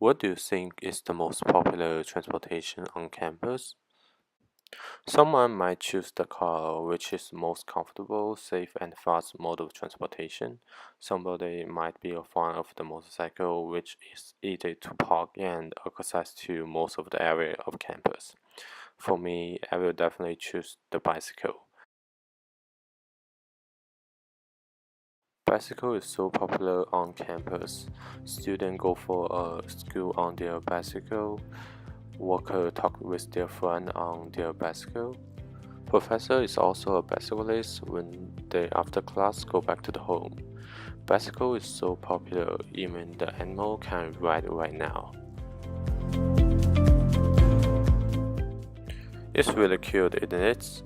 What do you think is the most popular transportation on campus? Someone might choose the car, which is the most comfortable, safe, and fast mode of transportation. Somebody might be a fan of the motorcycle, which is easy to park and access to most of the area of campus. For me, I will definitely choose the bicycle. Bicycle is so popular on campus. Students go for a school on their bicycle. Workers talk with their friend on their bicycle. Professor is also a bicyclist when they after class go back to the home. Bicycle is so popular, even the animal can ride right now. It's really cute, isn't it?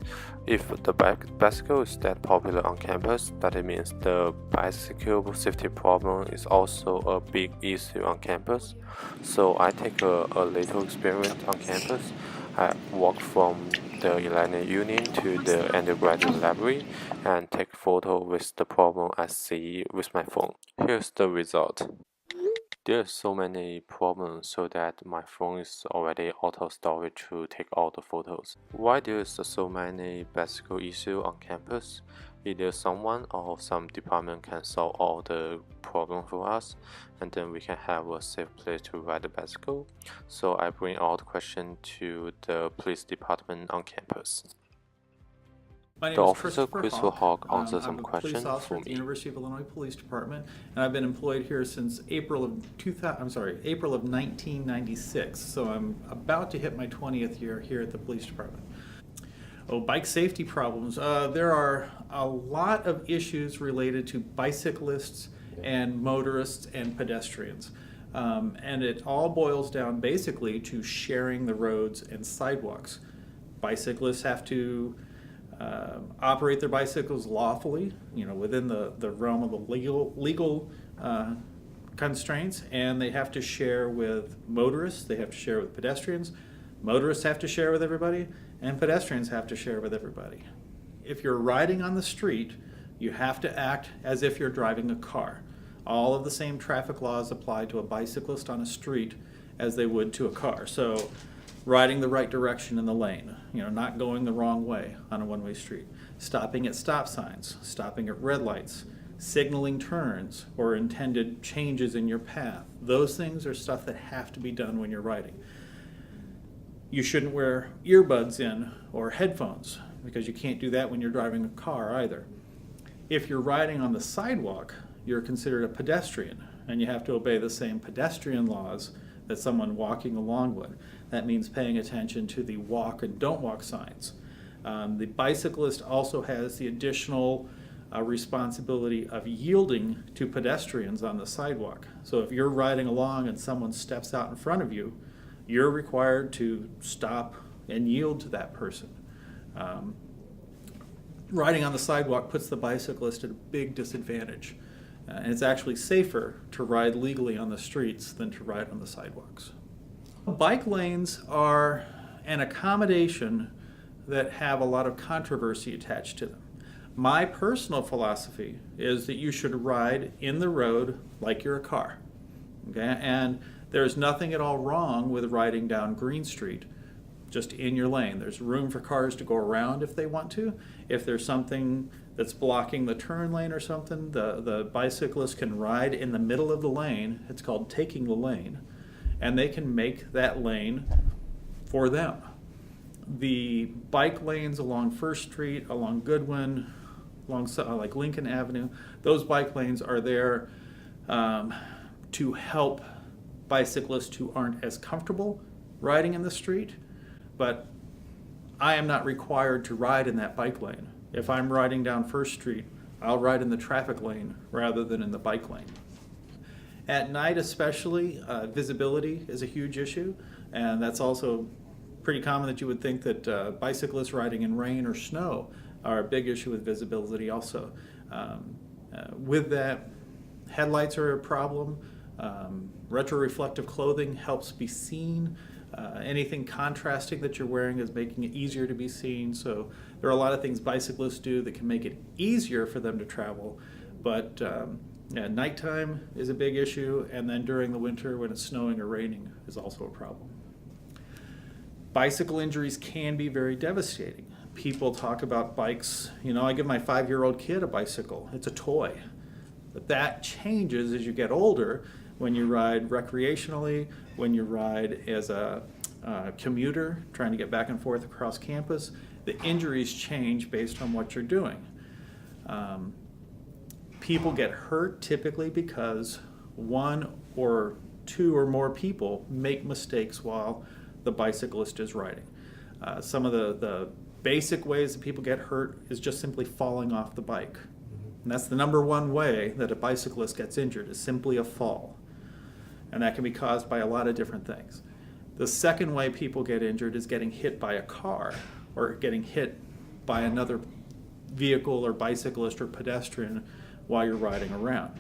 If the bicycle is that popular on campus, that means the bicycle safety problem is also a big issue on campus. So I take a little experiment on campus. I walk from the Illinois Union to the undergraduate library and take photo with the problem I see with my phone. Here's the result. There's so many problems so that my phone is already out of storage to take all the photos. Why there's so many bicycle issues on campus? Either someone or some department can solve all the problems for us, and then we can have a safe place to ride the bicycle. So I bring all the questions to the police department on campus. The officer Crystal Hawk answered some questions for I'm a police officer at the me. University of Illinois Police Department, and I've been employed here since April of 1996. So I'm about to hit my 20th year here at the police department. Oh, bike safety problems. There are a lot of issues related to bicyclists and motorists and pedestrians. And it all boils down basically to sharing the roads and sidewalks. Bicyclists have to operate their bicycles lawfully, within the realm of the legal constraints, and they have to share with motorists, they have to share with pedestrians, motorists have to share with everybody, and pedestrians have to share with everybody. If you're riding on the street, you have to act as if you're driving a car. All of the same traffic laws apply to a bicyclist on a street as they would to a car. So riding the right direction in the lane, not going the wrong way on a one-way street, stopping at stop signs, stopping at red lights, signaling turns or intended changes in your path. Those things are stuff that have to be done when you're riding. You shouldn't wear earbuds in or headphones because you can't do that when you're driving a car either. If you're riding on the sidewalk, you're considered a pedestrian and you have to obey the same pedestrian laws that someone walking along would. That means paying attention to the walk and don't walk signs. The bicyclist also has the additional responsibility of yielding to pedestrians on the sidewalk. So if you're riding along and someone steps out in front of you, you're required to stop and yield to that person. Riding on the sidewalk puts the bicyclist at a big disadvantage. And it's actually safer to ride legally on the streets than to ride on the sidewalks. Bike lanes are an accommodation that have a lot of controversy attached to them. My personal philosophy is that you should ride in the road like you're a car. Okay? And there's nothing at all wrong with riding down Green Street just in your lane. There's room for cars to go around if they want to. If there's something that's blocking the turn lane or something, the bicyclist can ride in the middle of the lane. It's called taking the lane, and they can make that lane for them. The bike lanes along First Street, along Goodwin, along like Lincoln Avenue, those bike lanes are there to help bicyclists who aren't as comfortable riding in the street, but I am not required to ride in that bike lane. If I'm riding down First Street, I'll ride in the traffic lane rather than in the bike lane. At night especially, visibility is a huge issue, and that's also pretty common that you would think that bicyclists riding in rain or snow are a big issue with visibility also. With that, headlights are a problem. Retroreflective clothing helps be seen. Anything contrasting that you're wearing is making it easier to be seen. So there are a lot of things bicyclists do that can make it easier for them to travel, but Yeah, nighttime is a big issue, and then during the winter when it's snowing or raining is also a problem. Bicycle injuries can be very devastating. People talk about bikes, I give my 5-year-old kid a bicycle. It's a toy. But that changes as you get older when you ride recreationally, when you ride as a commuter trying to get back and forth across campus. The injuries change based on what you're doing. People get hurt typically because 1 or 2 or more people make mistakes while the bicyclist is riding. Some of the basic ways that people get hurt is just simply falling off the bike. And that's the number one way that a bicyclist gets injured, is simply a fall. And that can be caused by a lot of different things. The second way people get injured is getting hit by a car or getting hit by another vehicle or bicyclist or pedestrian while you're riding around.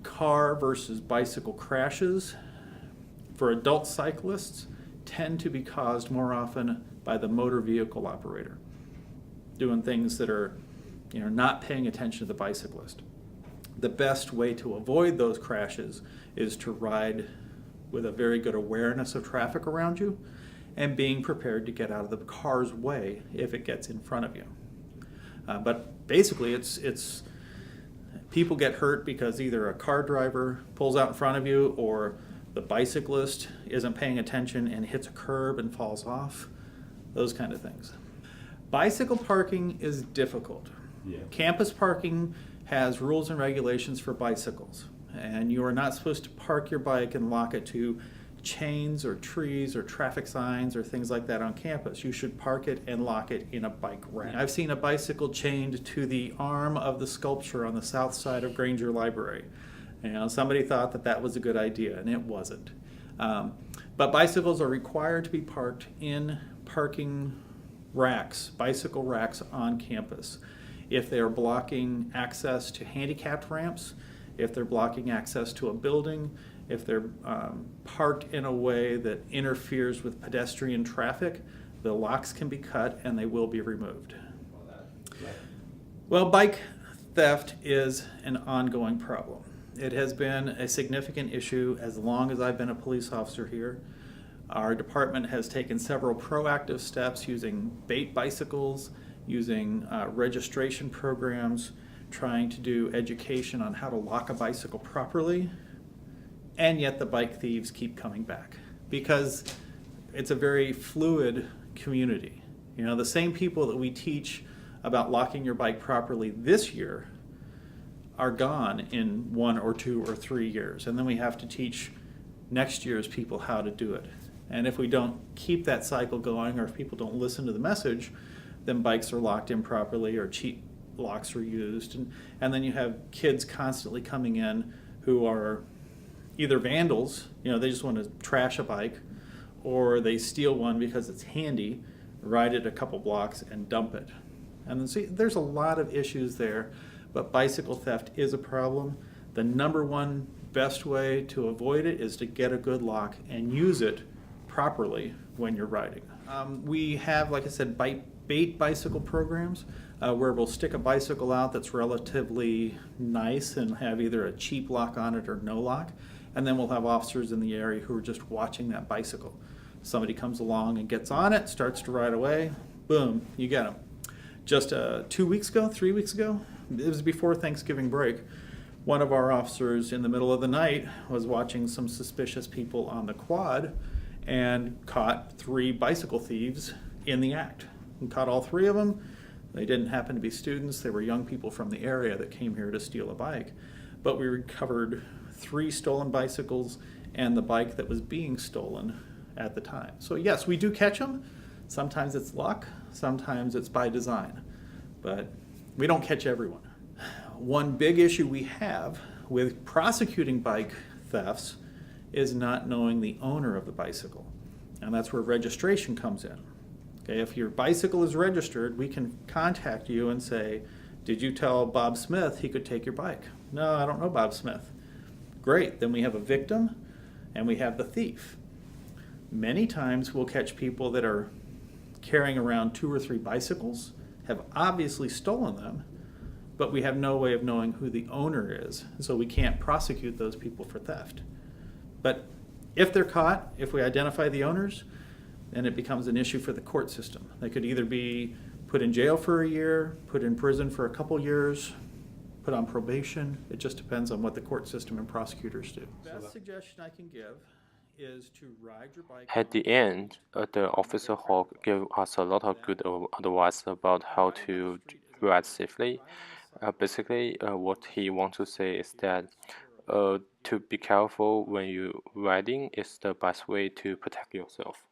Car versus bicycle crashes for adult cyclists tend to be caused more often by the motor vehicle operator doing things that are not paying attention to the bicyclist. The best way to avoid those crashes is to ride with a very good awareness of traffic around you and being prepared to get out of the car's way if it gets in front of you. But basically it's people get hurt because either a car driver pulls out in front of you or the bicyclist isn't paying attention and hits a curb and falls off, those kind of things. Bicycle parking is difficult. Yeah. Campus parking has rules and regulations for bicycles, and you are not supposed to park your bike and lock it to chains or trees or traffic signs or things like that on campus. You should park it and lock it in a bike rack. I've seen a bicycle chained to the arm of the sculpture on the south side of Granger Library. Somebody thought that was a good idea, and it wasn't. But bicycles are required to be parked in parking racks, bicycle racks on campus. If they are blocking access to handicapped ramps, if they're blocking access to a building, if they're parked in a way that interferes with pedestrian traffic, the locks can be cut and they will be removed. Well, bike theft is an ongoing problem. It has been a significant issue as long as I've been a police officer here. Our department has taken several proactive steps using bait bicycles, using registration programs, trying to do education on how to lock a bicycle properly, and yet the bike thieves keep coming back because it's a very fluid community. The same people that we teach about locking your bike properly this year are gone in 1 or 2 or 3 years, and then we have to teach next year's people how to do it. And if we don't keep that cycle going, or if people don't listen to the message, then bikes are locked improperly or cheap locks are used, and then you have kids constantly coming in who are either vandals, they just want to trash a bike, or they steal one because it's handy, ride it a couple blocks and dump it. And then see, there's a lot of issues there, but bicycle theft is a problem. The number one best way to avoid it is to get a good lock and use it properly when you're riding. We have, like I said, bait bicycle programs where we'll stick a bicycle out that's relatively nice and have either a cheap lock on it or no lock, and then we'll have officers in the area who are just watching that bicycle. Somebody comes along and gets on it, starts to ride away, boom, you get them. Just 3 weeks ago, it was before Thanksgiving break, one of our officers in the middle of the night was watching some suspicious people on the quad and caught 3 bicycle thieves in the act. And caught all 3 of them. They didn't happen to be students. They were young people from the area that came here to steal a bike. But we recovered 3 stolen bicycles and the bike that was being stolen at the time. So yes, we do catch them. Sometimes it's luck, sometimes it's by design. But we don't catch everyone. One big issue we have with prosecuting bike thefts is not knowing the owner of the bicycle. And that's where registration comes in. Okay, if your bicycle is registered, we can contact you and say, did you tell Bob Smith he could take your bike? No, I don't know Bob Smith. Great, then we have a victim and we have the thief. Many times we'll catch people that are carrying around 2 or 3 bicycles, have obviously stolen them, but we have no way of knowing who the owner is, so we can't prosecute those people for theft. But if they're caught, if we identify the owners, then it becomes an issue for the court system. They could either be put in jail for a year, put in prison for a couple years, put on probation. It just depends on what the court system and prosecutors do. The best suggestion I can give is to ride your bike. At the end, the officer Hawk gave us a lot of good advice about how to ride safely. Basically, what he wants to say is that to be careful when you riding is the best way to protect yourself.